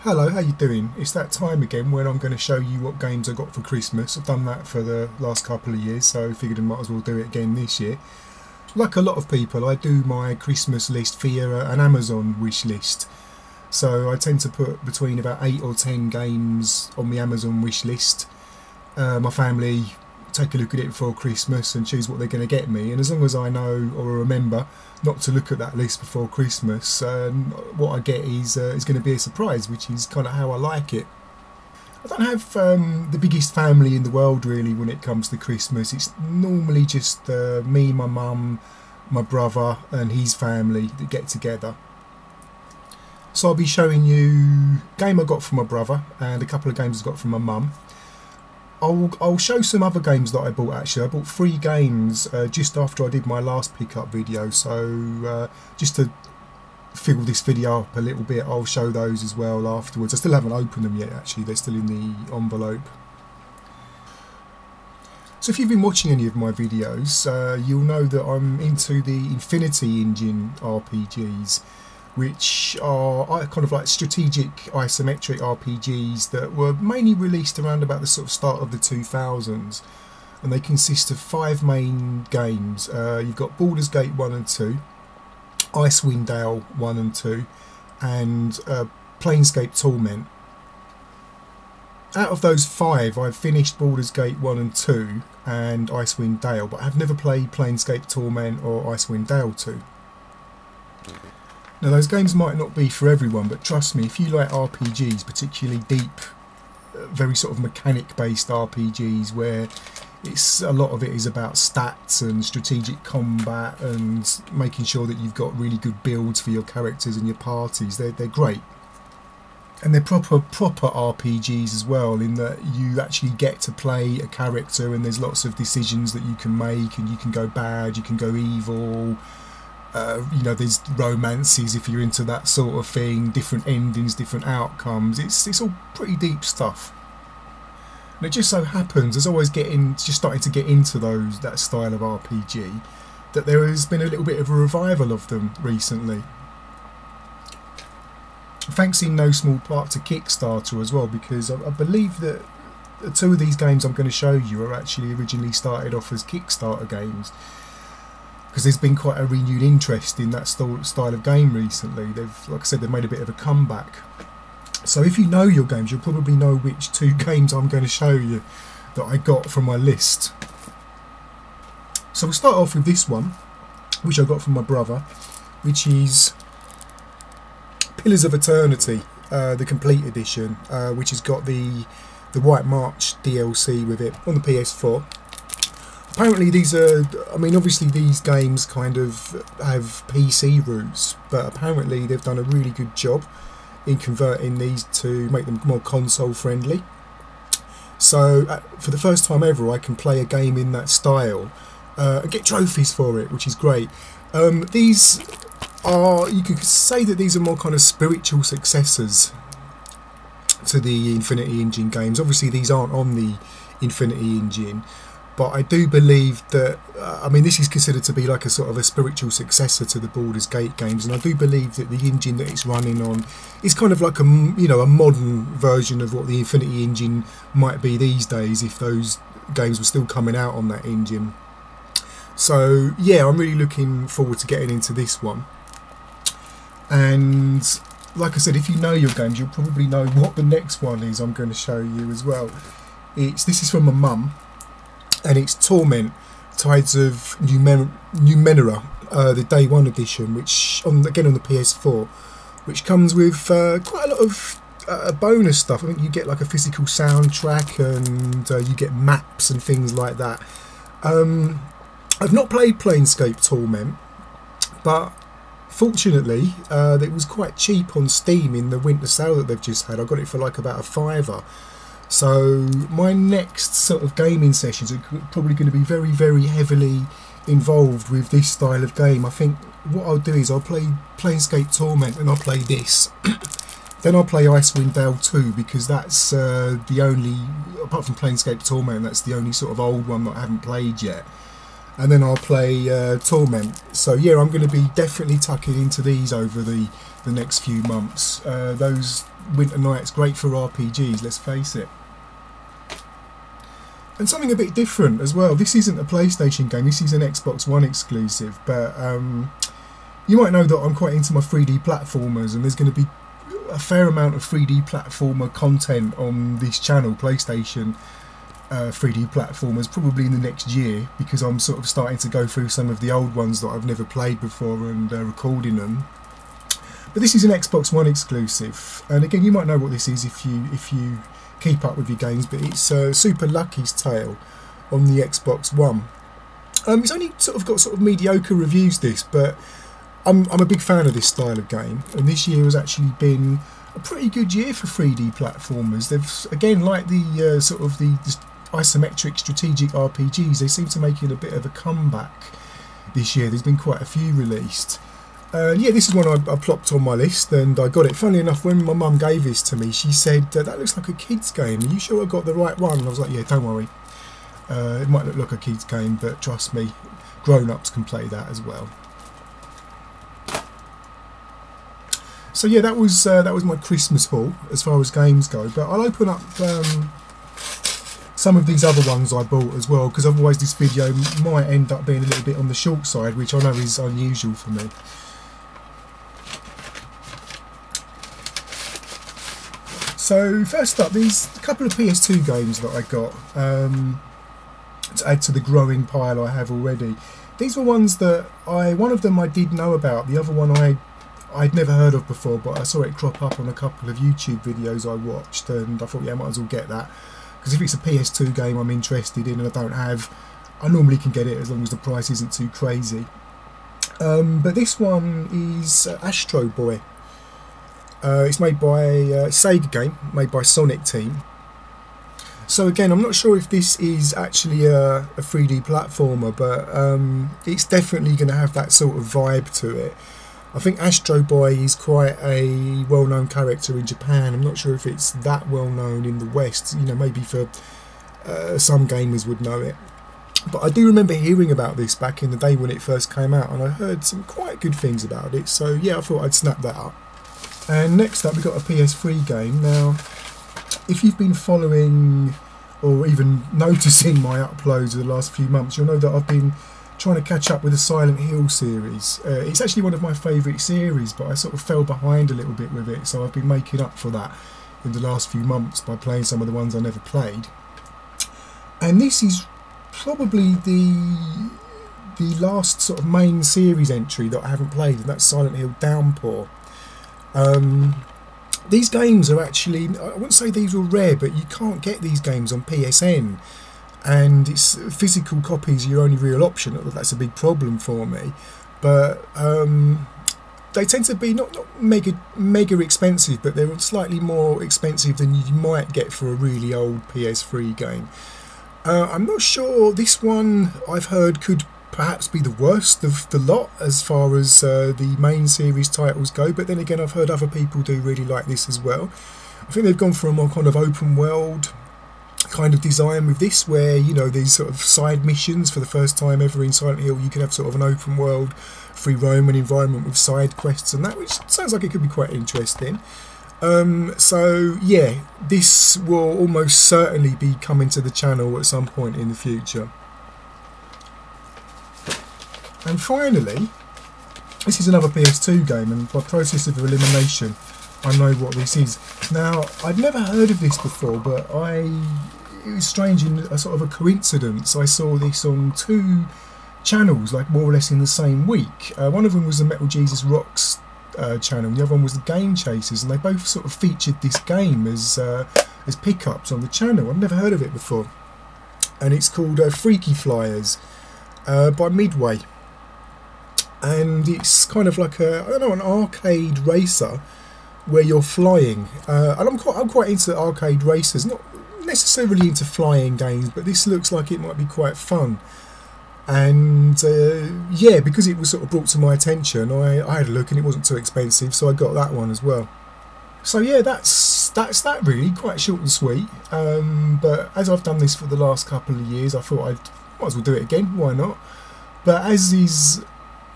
Hello, how you doing? It's that time again when I'm going to show you what games I got for Christmas. I've done that for the last couple of years, so I figured I might as well do it again this year. Like a lot of people, I do my Christmas list via an Amazon wish list. So I tend to put between about 8 or 10 games on the Amazon wish list. My family take a look at it before Christmas and choose what they're going to get me, and as long as I know or remember not to look at that list before Christmas, what I get is going to be a surprise, which is kind of how I like it. I don't have the biggest family in the world really when it comes to Christmas. It's normally just me, my mum, my brother and his family that get together. So I'll be showing you a game I got from my brother and a couple of games I got from my mum. I'll show some other games that I bought actually. I bought 3 games just after I did my last pickup video, so just to fill this video up a little bit, I'll show those as well afterwards. I still haven't opened them yet actually, they're still in the envelope. So if you've been watching any of my videos, you'll know that I'm into the Infinity Engine RPGs, which are kind of like strategic isometric RPGs that were mainly released around about the sort of start of the 2000s, and they consist of 5 main games. You've got Baldur's Gate 1 and 2, Icewind Dale 1 and 2, and Planescape Torment. Out of those 5, I've finished Baldur's Gate 1 and 2 and Icewind Dale, but I've never played Planescape Torment or Icewind Dale 2. Now those games might not be for everyone, but trust me, if you like RPGs, particularly deep, very sort of mechanic based RPGs where a lot of it is about stats and strategic combat and making sure that you've got really good builds for your characters and your parties, they're great. And they're proper RPGs as well, in that you actually get to play a character and there's lots of decisions that you can make, and you can go bad, you can go evil. You know, there's romances if you're into that sort of thing, different endings, different outcomes. It's all pretty deep stuff. And it just so happens, as I was just starting to get into that style of RPG, that there has been a little bit of a revival of them recently. Thanks in no small part to Kickstarter as well, because I believe that 2 of these games I'm going to show you are actually originally started off as Kickstarter games, because there's been quite a renewed interest in that style of game recently. Like I said, they've made a bit of a comeback. So if you know your games, you'll probably know which 2 games I'm going to show you that I got from my list. So we'll start off with this one, which I got from my brother, which is Pillars of Eternity, the complete edition, which has got the White March DLC with it on the PS4. Apparently these are, I mean obviously these games kind of have PC roots, but apparently they've done a really good job in converting these to make them more console friendly. So for the first time ever I can play a game in that style and get trophies for it, which is great. These are, you could say that these are more kind of spiritual successors to the Infinity Engine games. Obviously these aren't on the Infinity Engine, but I do believe that, I mean this is considered to be like a sort of a spiritual successor to the Baldur's Gate games, and I do believe that the engine that it's running on is kind of like a, you know, a modern version of what the Infinity Engine might be these days if those games were still coming out on that engine. So yeah, I'm really looking forward to getting into this one. And like I said, if you know your games, you'll probably know what the next one is I'm going to show you as well. This is from my mum, and it's Torment, Tides of Numenera, the Day 1 edition, which again on the PS4, which comes with quite a lot of bonus stuff. I think you get like a physical soundtrack, and you get maps and things like that. I've not played Planescape Torment, but fortunately it was quite cheap on Steam in the winter sale that they've just had. I got it for like about a £5. So my next sort of gaming sessions are probably going to be very, very heavily involved with this style of game. I think what I'll do is I'll play Planescape Torment and I'll play this. Then I'll play Icewind Dale 2, because that's the only, apart from Planescape Torment, that's the only sort of old one that I haven't played yet. And then I'll play Torment. So yeah, I'm going to be definitely tucking into these over the next few months. Those winter nights, great for RPGs, let's face it. And something a bit different as well. This isn't a PlayStation game, this is an Xbox One exclusive, but you might know that I'm quite into my 3D platformers, and there's going to be a fair amount of 3D platformer content on this channel, PlayStation 3D platformers, probably in the next year, because I'm sort of starting to go through some of the old ones that I've never played before and recording them. But this is an Xbox One exclusive, and again, you might know what this is if you keep up with your games, but it's Super Lucky's Tale on the Xbox One. It's only got mediocre reviews, this, but I'm a big fan of this style of game, and this year has actually been a pretty good year for 3D platformers. They've, again, like the the isometric strategic RPGs, they seem to make it a bit of a comeback this year. There's been quite a few released. Yeah, this is one I plopped on my list, and I got it. Funnily enough, when my mum gave this to me, she said, that looks like a kid's game. Are you sure I got the right one? And I was like, yeah, don't worry. It might look like a kid's game, but trust me, grown-ups can play that as well. So yeah, that was my Christmas haul as far as games go. But I'll open up some of these other ones I bought as well, because otherwise this video might end up being a little bit on the short side, which I know is unusual for me. So first up, these couple of PS2 games that I got to add to the growing pile I have already. These were ones that one of them I did know about, the other one I'd never heard of before, but I saw it crop up on a couple of YouTube videos I watched, and I thought, yeah, I might as well get that, because if it's a PS2 game I'm interested in and I don't have, I normally can get it as long as the price isn't too crazy. But this one is Astro Boy. It's made by a Sega game, made by Sonic Team. So again, I'm not sure if this is actually a 3D platformer, but it's definitely going to have that sort of vibe to it. I think Astro Boy is quite a well-known character in Japan. I'm not sure if it's that well-known in the West. You know, maybe for some gamers would know it. But I do remember hearing about this back in the day when it first came out, and I heard some quite good things about it. So yeah, I thought I'd snap that up. And next up, we've got a PS3 game. Now, if you've been following or even noticing my uploads of the last few months, you'll know that I've been trying to catch up with the Silent Hill series. It's actually one of my favourite series, but I sort of fell behind a little bit with it, so I've been making up for that in the last few months by playing some of the ones I never played. And this is probably the last sort of main series entry that I haven't played, and that's Silent Hill Downpour. These games are actually, I wouldn't say these were rare, but you can't get these games on PSN, and it's physical copies are your only real option. That's a big problem for me, but they tend to be not mega expensive, but they're slightly more expensive than you might get for a really old PS3 game. I'm not sure, this one I've heard could perhaps be the worst of the lot as far as the main series titles go, but then again, I've heard other people do really like this as well. I think they've gone for a more kind of open world kind of design with this, where, you know, these sort of side missions, for the first time ever in Silent Hill, you can have sort of an open world free roam environment with side quests and that, which sounds like it could be quite interesting. So yeah, this will almost certainly be coming to the channel at some point in the future. And finally, this is another PS2 game, and by process of elimination, I know what this is. Now, I'd never heard of this before, but it was strange, in a sort of a coincidence. I saw this on two channels, like more or less in the same week. One of them was the Metal Jesus Rocks channel, and the other one was the Game Chasers, and they both sort of featured this game as pickups on the channel. I've never heard of it before, and it's called Freaky Flyers by Midway. And it's kind of like an arcade racer where you're flying. And I'm quite into arcade racers, not necessarily into flying games, but this looks like it might be quite fun. And yeah, because it was sort of brought to my attention, I had a look, and it wasn't too expensive, so I got that one as well. So yeah, that's that really, quite short and sweet. But as I've done this for the last couple of years, I thought I might as well do it again. Why not? But as is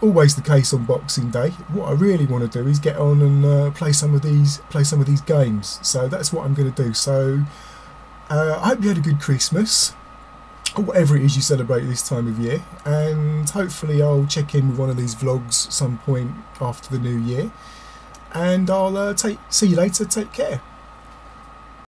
always the case on Boxing Day. What I really want to do is get on and play some of these games. So that's what I'm going to do. So I hope you had a good Christmas, or whatever it is you celebrate this time of year, and hopefully I'll check in with one of these vlogs some point after the new year, and I'll see you later. Take care.